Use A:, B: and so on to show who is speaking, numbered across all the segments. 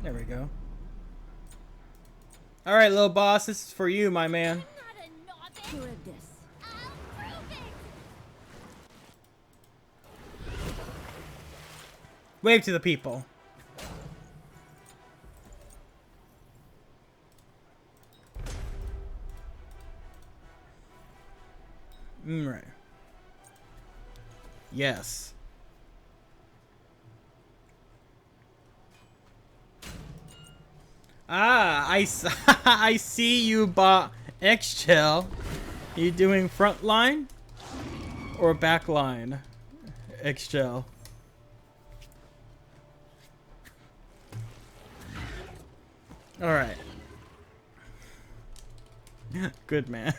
A: There we go. Alright, little boss, this is for you, my man.
B: Charybdis.
A: Wave to the people. Right. Yes. Ah, I see you bought X-Shell. You doing front line or back line? X-Shell. All right. Good man.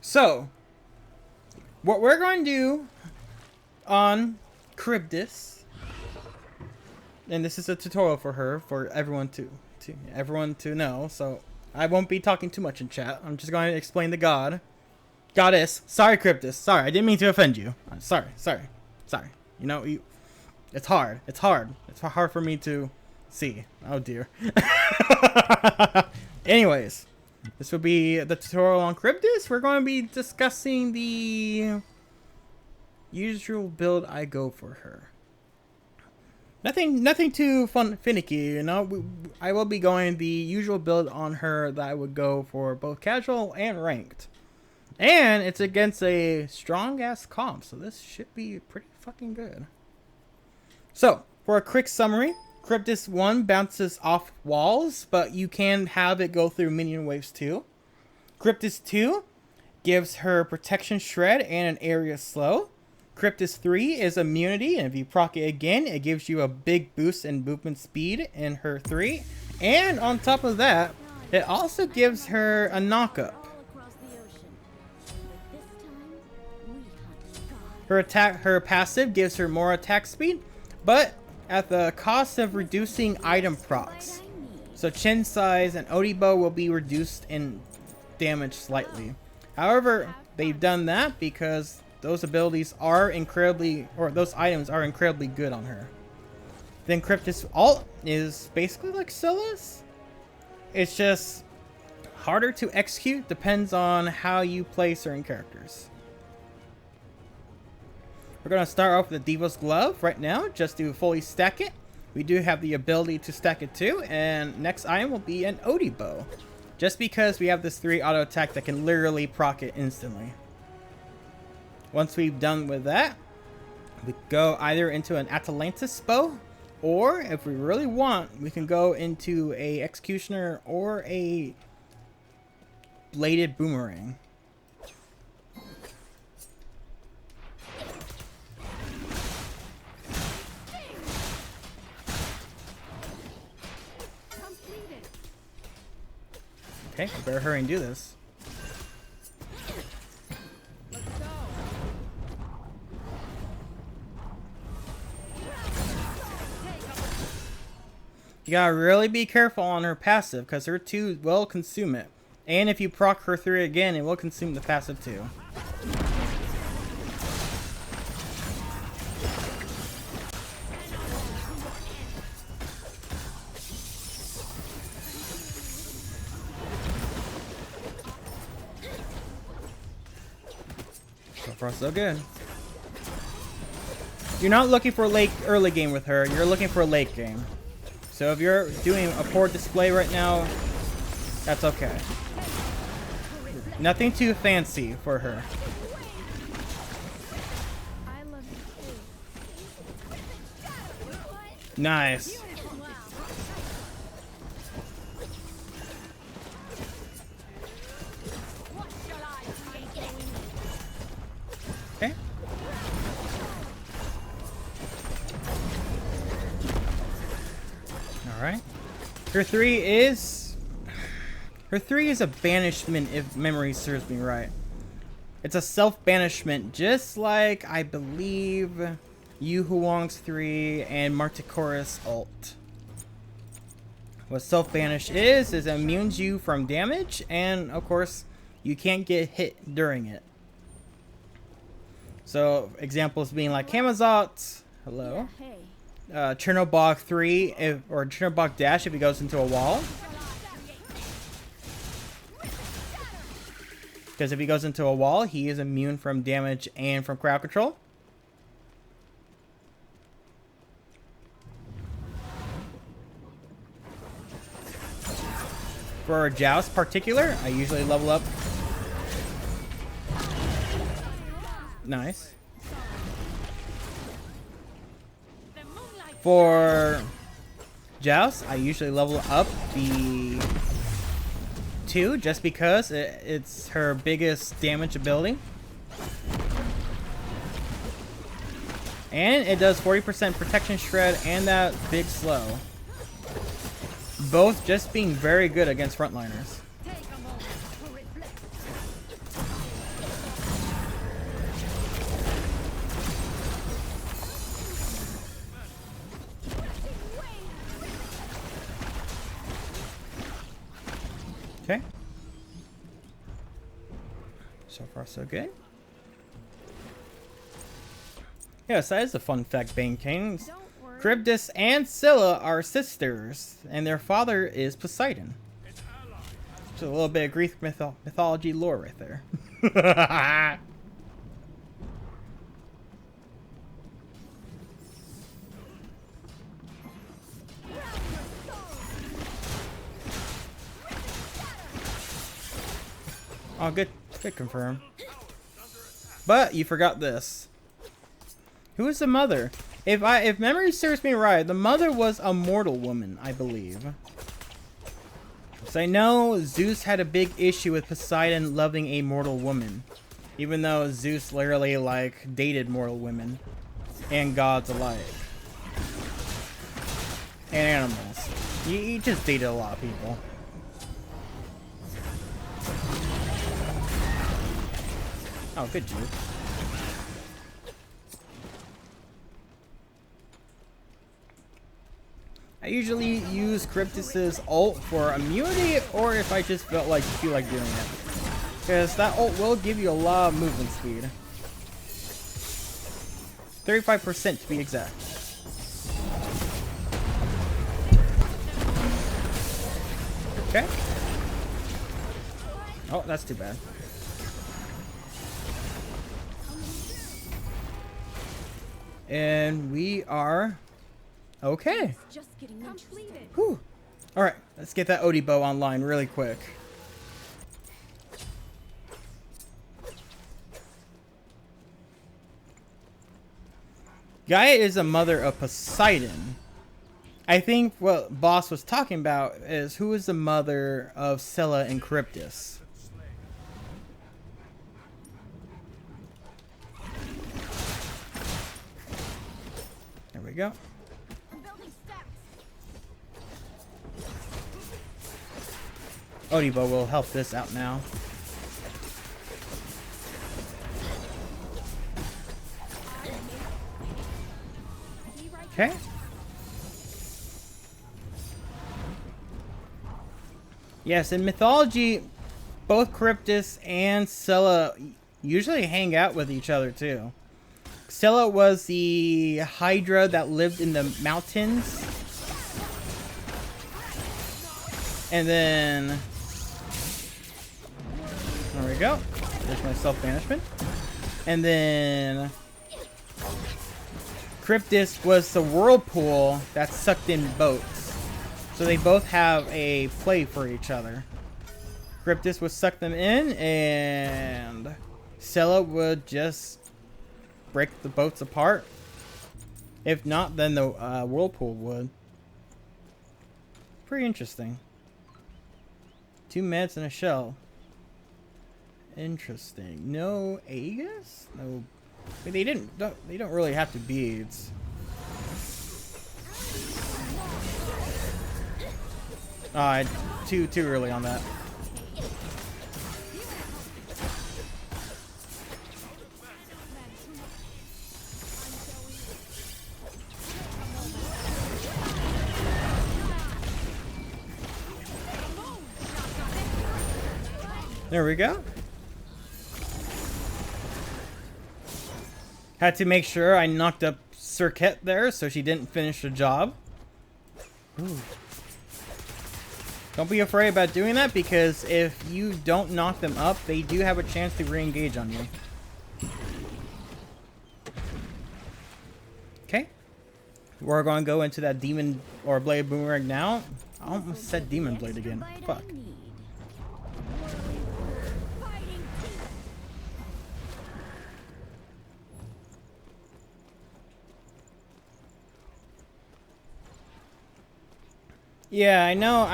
A: So, what we're going to do on Charybdis, and this is a tutorial for her, for everyone to know. So I won't be talking too much in chat. I'm just going to explain the goddess. Sorry, Charybdis. Sorry, I didn't mean to offend you. Sorry. You know, it's hard. It's hard for me to see. Oh dear. Anyways. This will be the tutorial on Charybdis. We're going to be discussing the usual build I go for her. Nothing too finicky, you know. I will be going the usual build on her that I would go for both casual and ranked. And it's against a strong-ass comp, so this should be pretty fucking good. So, for a quick summary, Charybdis 1 bounces off walls, but you can have it go through minion waves too. Charybdis 2 gives her protection shred and an area slow. Charybdis 3 is immunity, and if you proc it again, it gives you a big boost in movement speed in her 3. And on top of that, it also gives her a knockup. Her passive gives her more attack speed, but at the cost of reducing item procs. So Chin size and Odibo will be reduced in damage slightly. However, they've done that because those abilities are those items are incredibly good on her. Then Charybdis alt is basically like Scylla's. It's just harder to execute, depends on how you play certain characters. We're going to start off with the Diva's Glove right now, just to fully stack it. We do have the ability to stack it too, and next item will be an Odibo. Just because we have this 3 auto attack that can literally proc it instantly. Once we've done with that, we go either into an Atalantis bow, or if we really want, we can go into a Executioner or a Bladed Boomerang. Okay, I better hurry and do this. You gotta really be careful on her passive, because her 2 will consume it. And if you proc her 3 again, it will consume the passive too. So far, so good. You're not looking for early game with her, you're looking for a late game. So if you're doing a poor display right now, that's okay. Nothing too fancy for her. Nice. Okay. Alright. Her 3 is a banishment, if memory serves me right. It's a self-banishment, just like, I believe, Yu Huang's 3 and Marticora's ult. What self-banish is it immunes you from damage, and of course, you can't get hit during it. So, examples being like Kamazot, hello.
B: Yeah, hey.
A: Chernobog 3 or Chernobog Dash if he goes into a wall. Because if he goes into a wall, he is immune from damage and from crowd control. For Joust particular, I usually level up. Nice. For Joust, I usually level up the 2 just because it's her biggest damage ability. And it does 40% protection shred and that big slow. Both just being very good against frontliners. Okay. So far, so good. Yes, that is a fun fact, Bane Kings. Charybdis and Scylla are sisters, and their father is Poseidon. Just a little bit of Greek mythology lore right there. Oh, good confirm. But you forgot this. Who is the mother? If memory serves me right, the mother was a mortal woman, I believe. So I know Zeus had a big issue with Poseidon loving a mortal woman, even though Zeus literally like dated mortal women and gods alike and animals. He just dated a lot of people. Oh, good dude. I usually use Charybdis' ult for immunity, or if I just feel like doing it, because that ult will give you a lot of movement speed. 35% to be exact. Okay. Oh, that's too bad. And we are okay.
B: Just getting completed.
A: Whew. All right, let's get that Odie bow online really quick. Gaia is a mother of Poseidon. I think what Boss was talking about is who is the mother of Scylla and Charybdis. There we go. Odibo will help this out now. Okay. Yes, in mythology, both Charybdis and Scylla usually hang out with each other too. Scylla was the Hydra that lived in the mountains. And then... there we go. There's my self-banishment. And then... Charybdis was the whirlpool that sucked in boats. So they both have a play for each other. Charybdis would suck them in, and Scylla would just break the boats apart. If not, then the whirlpool would. Pretty interesting. 2 meds and a shell. Interesting. No Aegis? No. They don't really have to beads. Too early on that. There we go. Had to make sure I knocked up circuit there, so she didn't finish the job. Ooh. Don't be afraid about doing that, because if you don't knock them up, they do have a chance to re-engage on you. Okay. We're going to go into that demon or blade boomerang now. I almost said demon blade again. Fuck. Yeah, I know.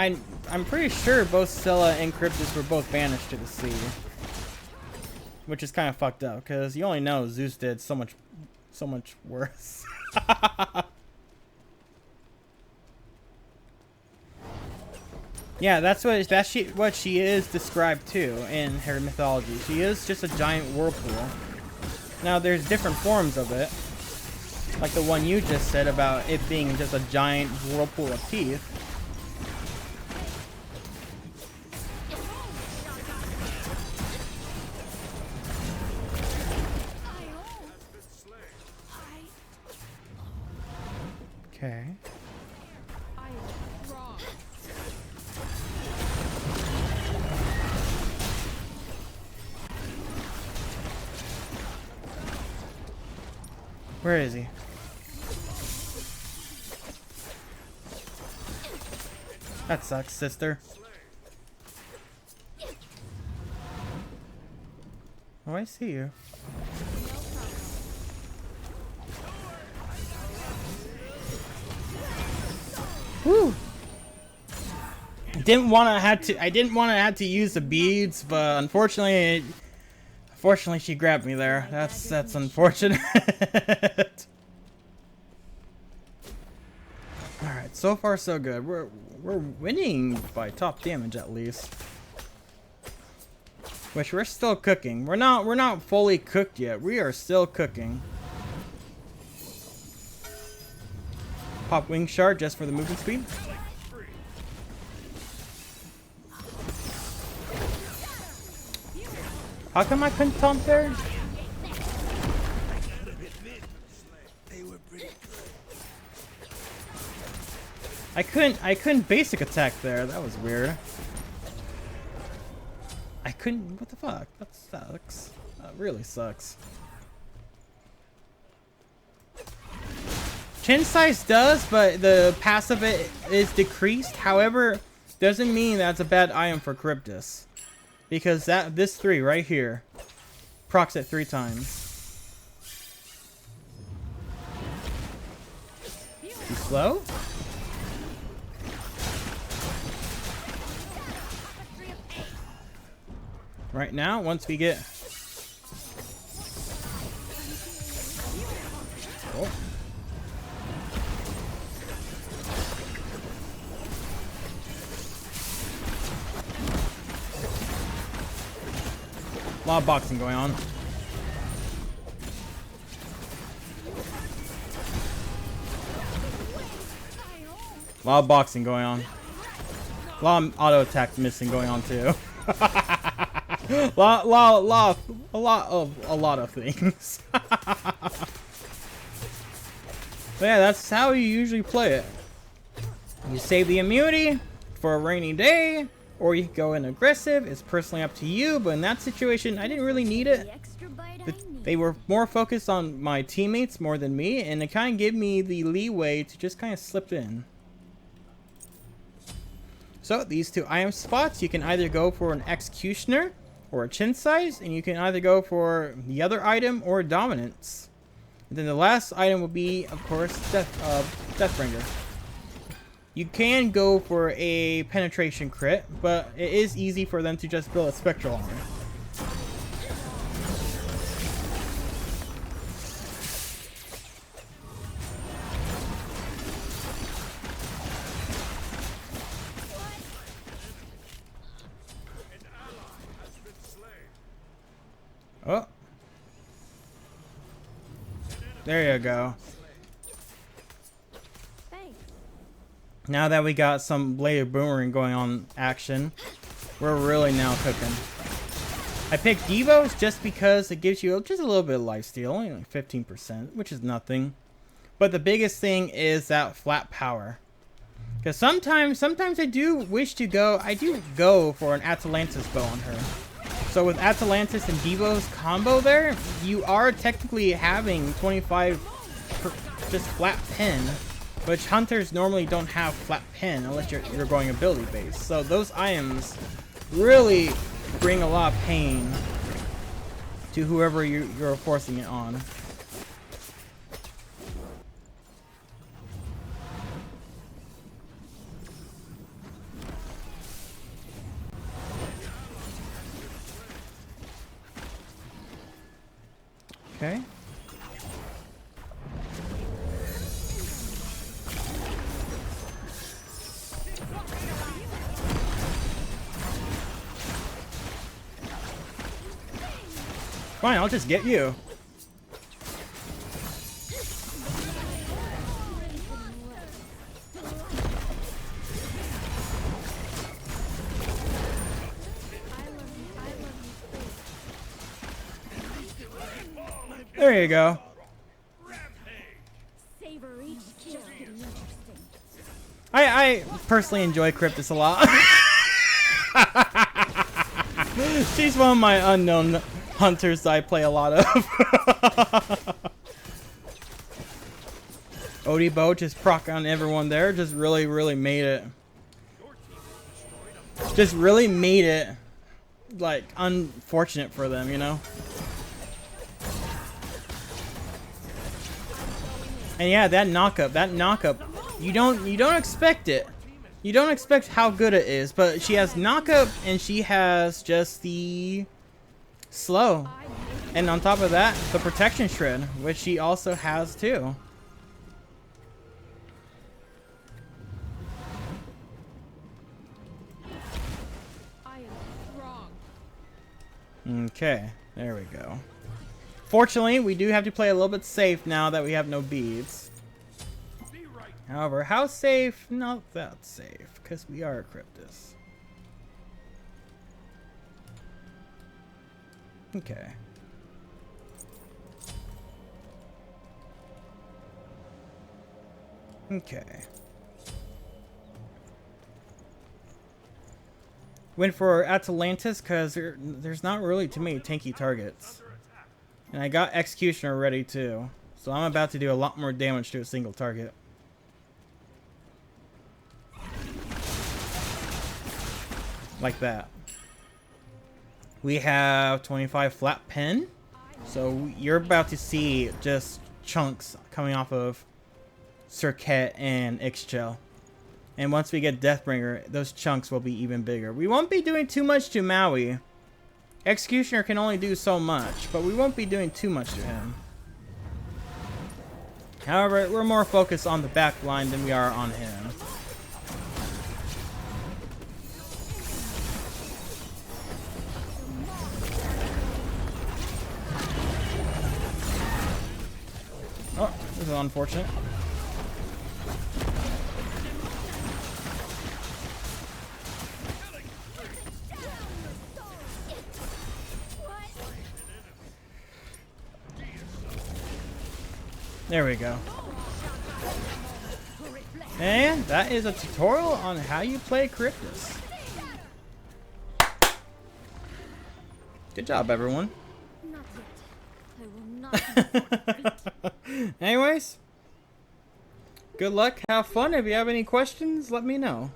A: I'm pretty sure both Scylla and Charybdis were both banished to the sea, which is kind of fucked up because you only know Zeus did so much worse. Yeah, that's what she is described too in her mythology. She is just a giant whirlpool. Now there's different forms of it, like the one you just said about it being just a giant whirlpool of teeth. Okay. Where is he? That sucks, sister. Oh, I see you. Woo! I didn't want to have to use the beads, but unfortunately, she grabbed me there. That's unfortunate. All right, so far so good. We're winning by top damage at least. Which we're still cooking. We're not fully cooked yet. We are still cooking. Pop wing shard just for the movement speed. How come I couldn't taunt there? I couldn't basic attack there. That was weird. I couldn't. What the fuck? That sucks. That really sucks. Chin size does, but the passive it is decreased. However, doesn't mean that's a bad item for Charybdis, because this 3 right here procs it 3 times. Too slow? Right now, once we get... Oh. A lot of boxing going on. A lot of boxing going on. A lot of auto attack missing going on too. a lot of things. But yeah, that's how you usually play it. You save the immunity for a rainy day, or you can go in aggressive. It's personally up to you, but in that situation, I didn't really need it. They were more focused on my teammates more than me, and it kind of gave me the leeway to just kind of slip in. So these 2 item spots, you can either go for an executioner or a chin size, and you can either go for the other item or dominance. And then the last item will be, of course, Deathbringer. You can go for a penetration crit, but it is easy for them to just build a spectral armor. Oh. There you go. Now that we got some Blade Boomerang going on action, we're really now cooking. I picked Devos just because it gives you just a little bit of lifesteal, only like 15%, which is nothing. But the biggest thing is that flat power. Because sometimes I do wish to go, I do go for an Atalantis bow on her. So with Atalantis and Devo's combo there, you are technically having 25 just flat pin, which hunters normally don't have flat pin unless you're going ability based. So those items really bring a lot of pain to whoever you're forcing it on. Okay. Fine, I'll just get you. There you go. I personally enjoy Charybdis a lot. She's one of my unknown hunters that I play a lot of. Odibo just proc on everyone there. Just really made it. Just really made it like unfortunate for them, you know. And yeah, that knockup, you don't expect it. You don't expect how good it is, but she has knockup and she has just the slow. And on top of that, the protection shred, which she also has too. Okay, there we go. Fortunately, we do have to play a little bit safe now that we have no beads. However, how safe? Not that safe, because we are a Charybdis. Okay. Okay. Went for Atalantis because there's not really too many tanky targets. And I got Executioner ready too. So I'm about to do a lot more damage to a single target. Like that. We have 25 flat pen. So you're about to see just chunks coming off of Circuit and Ixchel. And once we get Deathbringer, those chunks will be even bigger. We won't be doing too much to Maui. Executioner can only do so much, but we won't be doing too much to him. However, we're more focused on the back line than we are on him. Oh, this is unfortunate. There we go. And that is a tutorial on how you play Charybdis. Good job, everyone. Anyways, good luck, have fun. If you have any questions, let me know.